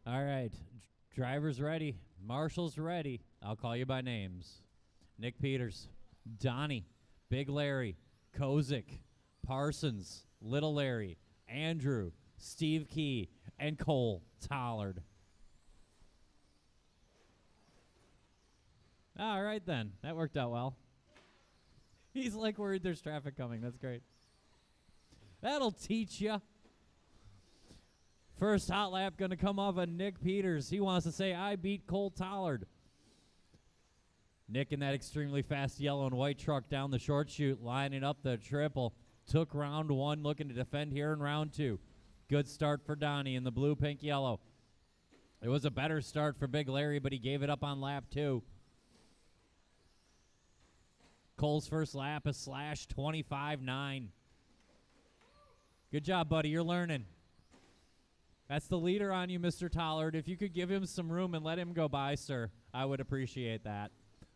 All right. Driver's ready. Marshall's ready. I'll call you by names. Nick Peters, Donnie, Big Larry, Kosek, Parsons, Little Larry, Andrew, Steve Key, and Cole Tollard. All right, then. That worked out well. He's like worried there's traffic coming. That's great. That'll teach you. First hot lap going to come off of Nick Peters. He wants to say, I beat Cole Tollard. Nick in that extremely fast yellow and white truck down the short chute, lining up the triple. Took round one, looking to defend here in round two. Good start for Donnie in the blue, pink, yellow. It was a better start for Big Larry, but he gave it up on lap two. Cole's first lap is slash 25.9. Good job, buddy. You're learning. That's the leader on you, Mr. Tollard. If you could give him some room and let him go by, sir, I would appreciate that.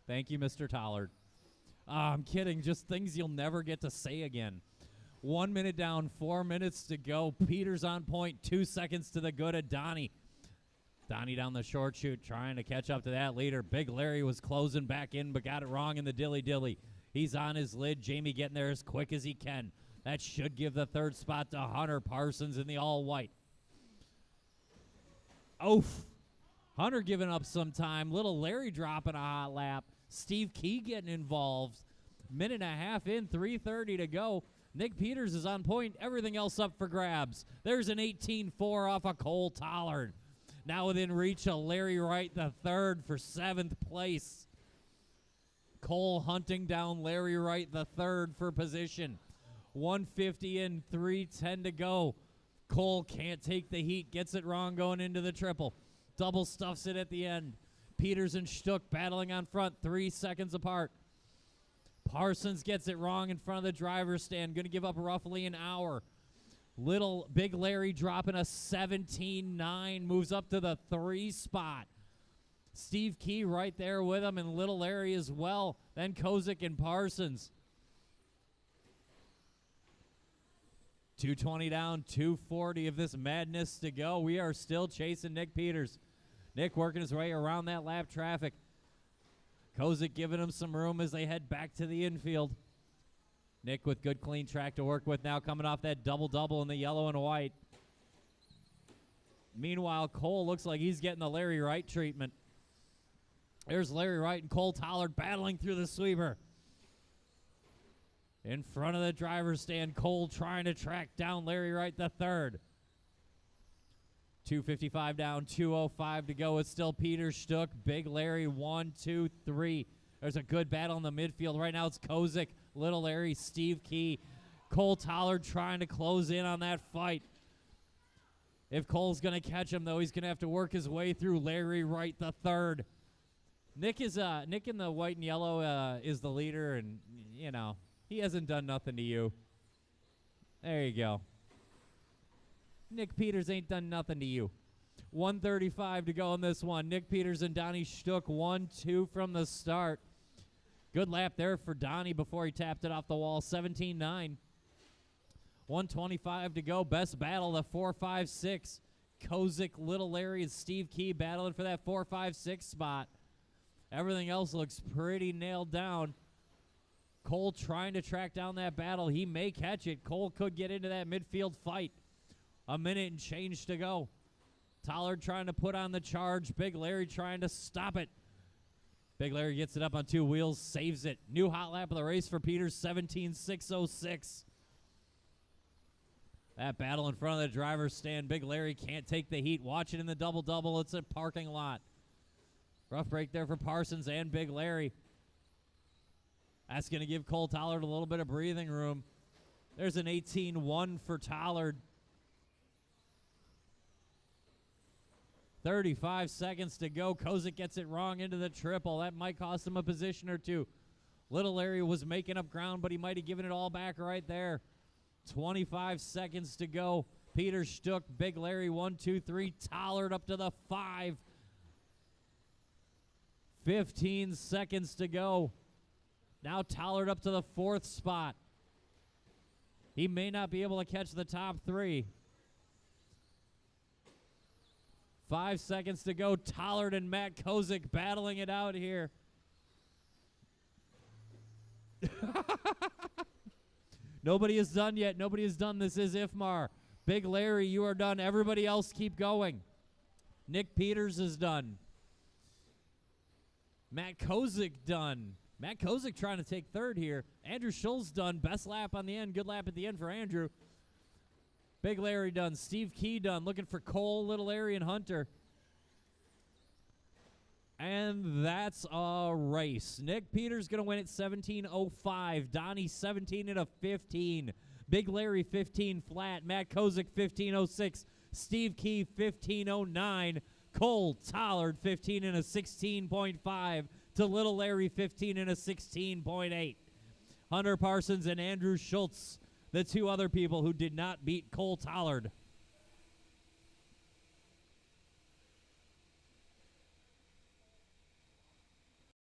Thank you, Mr. Tollard. I'm kidding. Just things you'll never get to say again. 1 minute down, 4 minutes to go. Peters on point, 2 seconds to the good of Donnie. Donnie down the short chute trying to catch up to that leader. Big Larry was closing back in but got it wrong in the dilly-dilly. He's on his lid. Jamie getting there as quick as he can. That should give the third spot to Hunter Parsons in the all-white. Oof. Hunter giving up some time. Little Larry dropping a hot lap. Steve Key getting involved. Minute and a half in, 3:30 to go. Nick Peters is on point. Everything else up for grabs. There's an 18-4 off of Cole Tollard. Now within reach of Larry Wright III for 7th place. Cole hunting down Larry Wright III for position. 150 in, 3:10 to go. Cole can't take the heat, gets it wrong going into the triple. Double stuffs it at the end. Peters and Steuck battling on front, 3 seconds apart. Parsons gets it wrong in front of the driver's stand, going to give up roughly an hour. Big Larry dropping a 17.9, moves up to the 3 spot. Steve Key right there with him, and Little Larry as well. Then Kosek and Parsons. 220 down, 240 of this madness to go. We are still chasing Nick Peters. Nick working his way around that lap traffic. Kosek giving him some room as they head back to the infield. Nick with good clean track to work with now, coming off that double-double in the yellow and white. Meanwhile, Cole looks like he's getting the Larry Wright treatment. There's Larry Wright and Cole Tollard battling through the sweeper. In front of the driver's stand, Cole trying to track down Larry Wright III. 2:55 down, 2:05 to go. It's still Peters, Steuck, Big Larry, 1, 2, 3. There's a good battle in the midfield. Right now it's Kosek, Little Larry, Steve Key. Cole Tollard trying to close in on that fight. If Cole's going to catch him, though, he's going to have to work his way through Larry Wright III. Nick in the white and yellow is the leader, and, you know, he hasn't done nothing to you. There you go. Nick Peters ain't done nothing to you. 1:35 to go in this one. Nick Peters and Donny Steuck 1-2 from the start. Good lap there for Donnie before he tapped it off the wall. 17.9. 1:25 to go. Best battle, the 4-5-6. Kosek, Little Larry, and Steve Key battling for that 4-5-6 spot. Everything else looks pretty nailed down. Cole trying to track down that battle. He may catch it. Cole could get into that midfield fight. A minute and change to go. Tollard trying to put on the charge. Big Larry trying to stop it. Big Larry gets it up on 2 wheels, saves it. New hot lap of the race for Peters, 17.606. That battle in front of the driver's stand. Big Larry can't take the heat. Watch it in the double-double. It's a parking lot. Rough break there for Parsons and Big Larry. That's going to give Cole Tollard a little bit of breathing room. There's an 18-1 for Tollard. 35 seconds to go. Kosek gets it wrong into the triple. That might cost him a position or two. Little Larry was making up ground, but he might have given it all back right there. 25 seconds to go. Peters, Steuck, Big Larry, 1, 2, 3. Tollard up to the 5. 15 seconds to go. Now Tollard up to the 4th spot. He may not be able to catch the top 3. 5 seconds to go. Tollard and Matt Kosek battling it out here. Nobody is done yet. Nobody is done. This is Ifmar. Big Larry, you are done. Everybody else keep going. Nick Peters is done. Matt Kosek done. Matt Kosek trying to take third here. Andrew Schulz done. Best lap on the end. Good lap at the end for Andrew. Big Larry done. Steve Key done. Looking for Cole, Little Larry, and Hunter. And that's a race. Nick Peters going to win at 17:05. Donnie 17 at a 15. Big Larry 15 flat. Matt Kosek 15:06. Steve Key 15:09. Cole Tollard 15 and a 16.5 to Little Larry 15 and a 16.8. Hunter Parsons and Andrew Schulz, the two other people who did not beat Cole Tollard.